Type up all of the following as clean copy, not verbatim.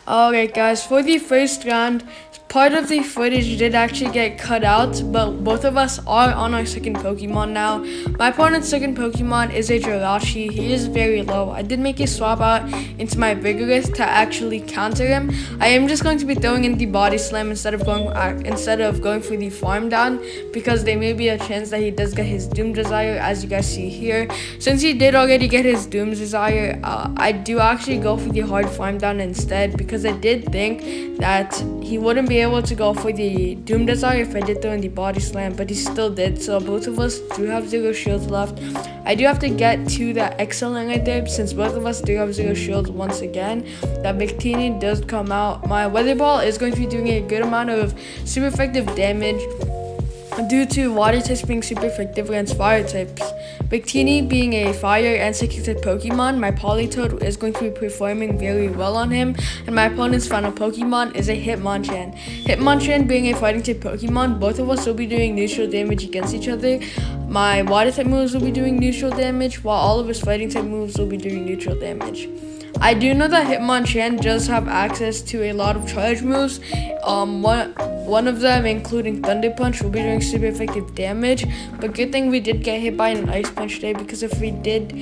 Alright guys, for the first round, part of the footage did actually get cut out, but both of us are on our second Pokemon now. My opponent's second Pokemon is a Jirachi. He is very low. I did make a swap out into my Vigoroth to actually counter him. I am just going to be throwing in the Body Slam instead of going for the Farm Down, because there may be a chance that he does get his Doom Desire, as you guys see here. Since he did already get his Doom Desire, I do actually go for the hard Farm Down instead, because I did think that he wouldn't be able to go for the Doom Desire if I did throw in the Body Slam, but he still did. So both of us do have 0 shields left. I do have to get to that excellent right there, since both of us do have 0 shields once again. That Victini does come out. My Weather Ball is going to be doing a good amount of super effective damage due to water types being super effective against fire types. Victini being a fire and psychic type Pokemon, my Politoed is going to be performing very well on him, and my opponent's final Pokemon is a Hitmonchan. Hitmonchan being a fighting type Pokemon, both of us will be doing neutral damage against each other. My water type moves will be doing neutral damage, while all of his fighting type moves will be doing neutral damage. I do know that Hitmonchan does have access to a lot of charge moves. One of them, including Thunder Punch, will be doing super effective damage. But good thing we did get hit by an Ice Punch today, because if we did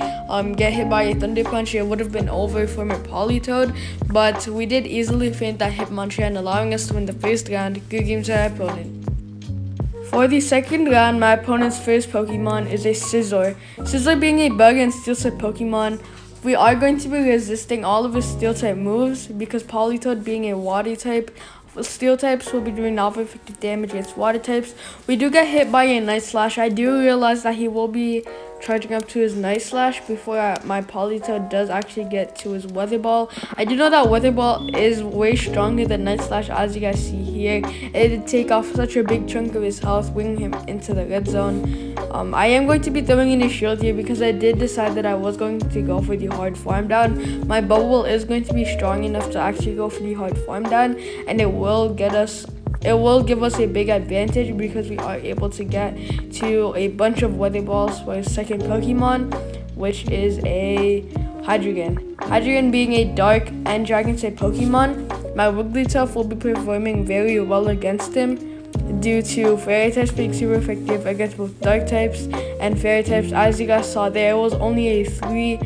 get hit by a Thunder Punch, it would have been over for my Politoed. But we did easily feint that Hitmonchan, allowing us to win the first round. Good game to our opponent. For the second round, my opponent's first Pokemon is a Scizor. Scizor being a bug and steel type Pokemon, we are going to be resisting all of his steel type moves, because Politoed being a water type, steel types will be doing non-effective damage against water types. We do get hit by a Night Slash. I do realize that he will be charging up to his Night Slash before my Politoed does actually get to his Weather Ball. I do know that Weather Ball is way stronger than Night Slash, as you guys see here. It did take off such a big chunk of his health, bringing him into the red zone. I am going to be throwing in a shield here, because I did decide that I was going to go for the hard Farm Down. My Bubble is going to be strong enough to actually go for the hard Farm Down, and it will give us a big advantage, because we are able to get to a bunch of Weather Balls for his second Pokemon, which is a Hydreigon. Hydreigon being a dark and dragon type Pokemon, my Wigglytuff will be performing very well against him, due to fairy types being super effective against both dark types and fairy types. As you guys saw, there was only a 3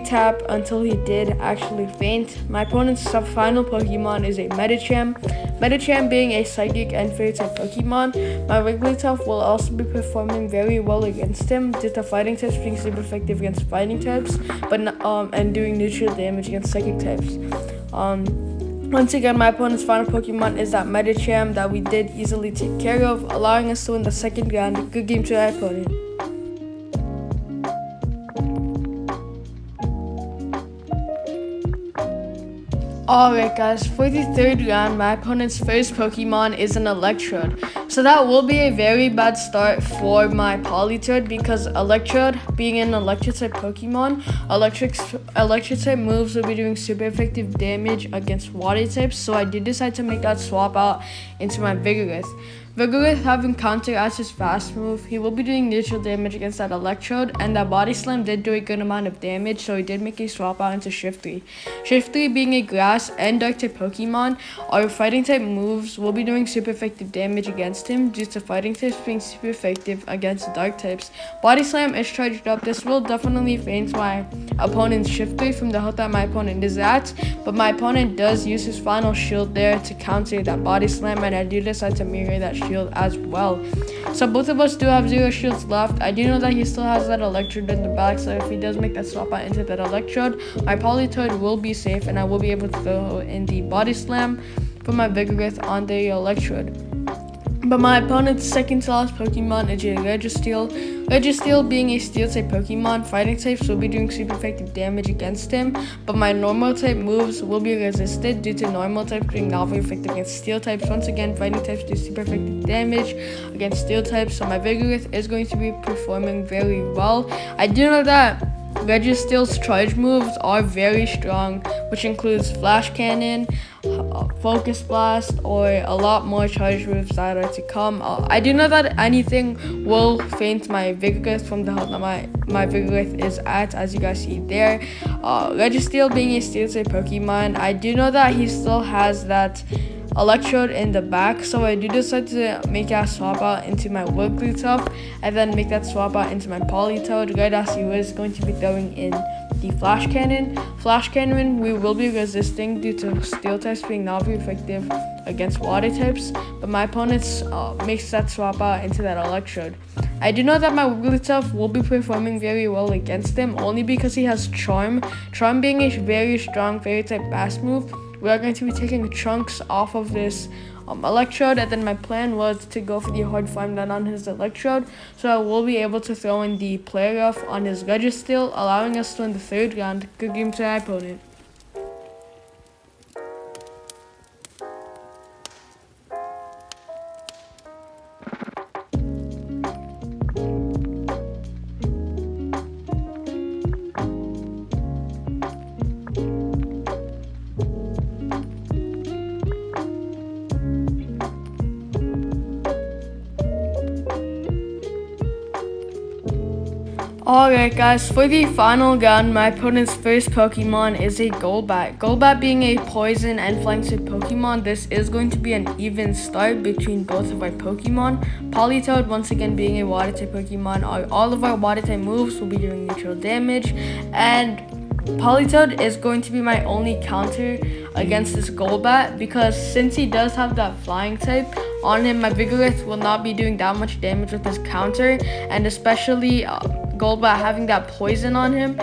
tap until he did actually faint. My opponent's final Pokemon is a Medicham. Medicham being a psychic and fairy type Pokemon, my Wigglytuff will also be performing very well against him, due to fighting types being super effective against fighting types, and doing neutral damage against psychic types. Once again, my opponent's final Pokemon is that Medicham that we did easily take care of, allowing us to win the second round. Good game to our opponent. Alright guys, for the third round, my opponent's first Pokemon is an Electrode. So that will be a very bad start for my Politoed, because Electrode being an electric type Pokemon, electric type moves will be doing super effective damage against water types. So I did decide to make that swap out into my Vigoroth. Vigoroth having counter as his fast move, he will be doing neutral damage against that Electrode, and that Body Slam did do a good amount of damage, so he did make a swap out into Shiftry. Shiftry being a grass and dark type Pokemon, our fighting type moves will be doing super effective damage against him, due to fighting types being super effective against dark types. Body Slam is charged up. This will definitely feint my opponent's Shiftry from the health that my opponent is at, but my opponent does use his final shield there to counter that Body Slam, and I do decide to mirror that shield as well. So both of us do have 0 shields left. I do know that he still has that Electrode in the back, so if he does make that swap out into that Electrode, my Politoed will be safe, and I will be able to throw in the Body Slam for my Vigoroth on the Electrode. But my opponent's second to last Pokemon is a Registeel. Registeel being a steel type Pokemon, fighting types will be doing super effective damage against him, but my normal type moves will be resisted, due to normal types being not very effective against steel types. Once again, fighting types do super effective damage against steel types, so my Vigoroth is going to be performing very well. I do know that Registeel's charge moves are very strong, which includes Flash Cannon, Focus Blast, or a lot more charge moves that are to come. I do know that anything will faint my Vigoroth from the health that my Vigoroth is at, as you guys see there. Registeel being a Steel type Pokemon, I do know that he still has that Electrode in the back, so I do decide to make that swap out into my Wigglytuff and then make that swap out into my Politoed, right as he was going to be throwing in the Flash Cannon. Flash Cannon we will be resisting due to Steel types being not very effective against Water types, but my opponent makes that swap out into that Electrode. I do know that my Wigglytuff will be performing very well against him, only because he has Charm. Charm being a very strong Fairy type fast move. We are going to be taking chunks off of this Electrode, and then my plan was to go for the hard farm down on his Electrode, so I will be able to throw in the Play Rough on his Registeel, allowing us to win the third round. Good game to my opponent. Alright guys, for the final round, my opponent's first Pokemon is a Golbat. Golbat being a poison and flying type Pokemon, this is going to be an even start between both of our Pokemon. Politoed once again being a water type Pokemon, all of our water type moves will be doing neutral damage, and Politoed is going to be my only counter against this Golbat, because since he does have that flying type on him, my Vigoroth will not be doing that much damage with his counter, and especially Golbat having that poison on him,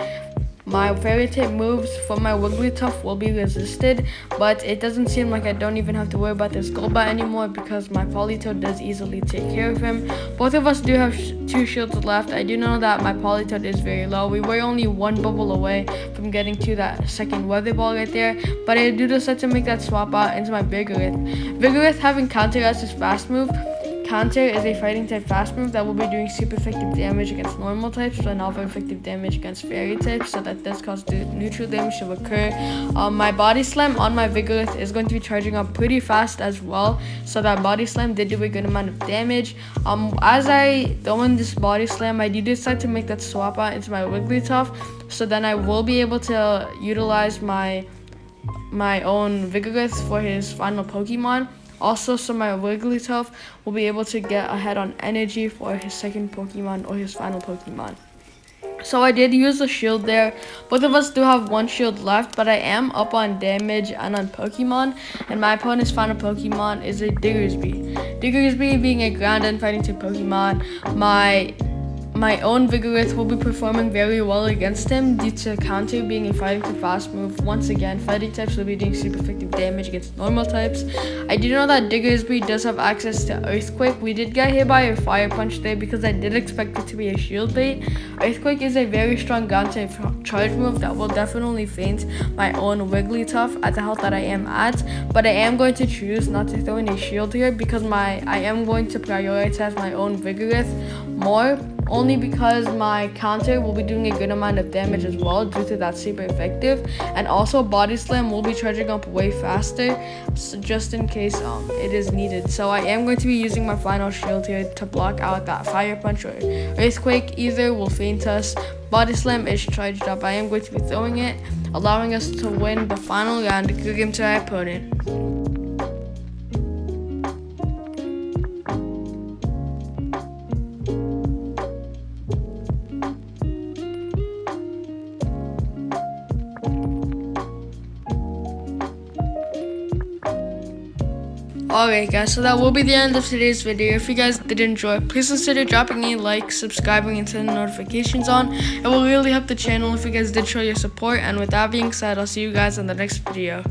my Fairy type moves from my Wigglytuff will be resisted, but it doesn't seem like I don't even have to worry about this Golbat anymore because my Politoed does easily take care of him. Both of us do have 2 shields left. I do know that my Politoed is very low. We were only 1 bubble away from getting to that second Weather Ball right there, but I do decide to make that swap out into my Vigoroth. Vigoroth having Counter as his fast move. Counter is a fighting type fast move that will be doing super effective damage against normal types, but not very effective damage against fairy types, so that does cause neutral damage to occur. My Body Slam on my Vigoroth is going to be charging up pretty fast as well, so that Body Slam did do a good amount of damage. As I throw in this Body Slam, I do decide to make that swap out into my Wigglytuff, so then I will be able to utilize my own Vigoroth for his final Pokemon. Also, so my Wigglytuff will be able to get ahead on energy for his second Pokemon or his final Pokemon. So I did use the shield there. Both of us do have 1 shield left, but I am up on damage and on Pokemon. And my opponent's final Pokemon is a Diggersby. Diggersby being a ground and fighting type Pokemon, my own Vigoroth will be performing very well against him due to Counter being a fighting type fast move. Once again, fighting types will be doing super effective damage against normal types. I do know that Diggersby does have access to Earthquake. We did get hit by a Fire Punch there because I did expect it to be a shield bait. Earthquake is a very strong ground type charge move that will definitely faint my own Wigglytuff at the health that I am at, but I am going to choose not to throw in a shield here because I am going to prioritize my own Vigoroth more, only because my counter will be doing a good amount of damage as well due to that super effective, and also Body Slam will be charging up way faster, so just in case it is needed. So I am going to be using my final shield here to block out that Fire Punch or Earthquake. Either will faint us. Body Slam is charged up. I am going to be throwing it, allowing us to win the final round. Good game to our opponent. Alright guys, so that will be the end of today's video. If you guys did enjoy, please consider dropping a like, subscribing, and turning notifications on. It will really help the channel if you guys did show your support. And with that being said, I'll see you guys in the next video.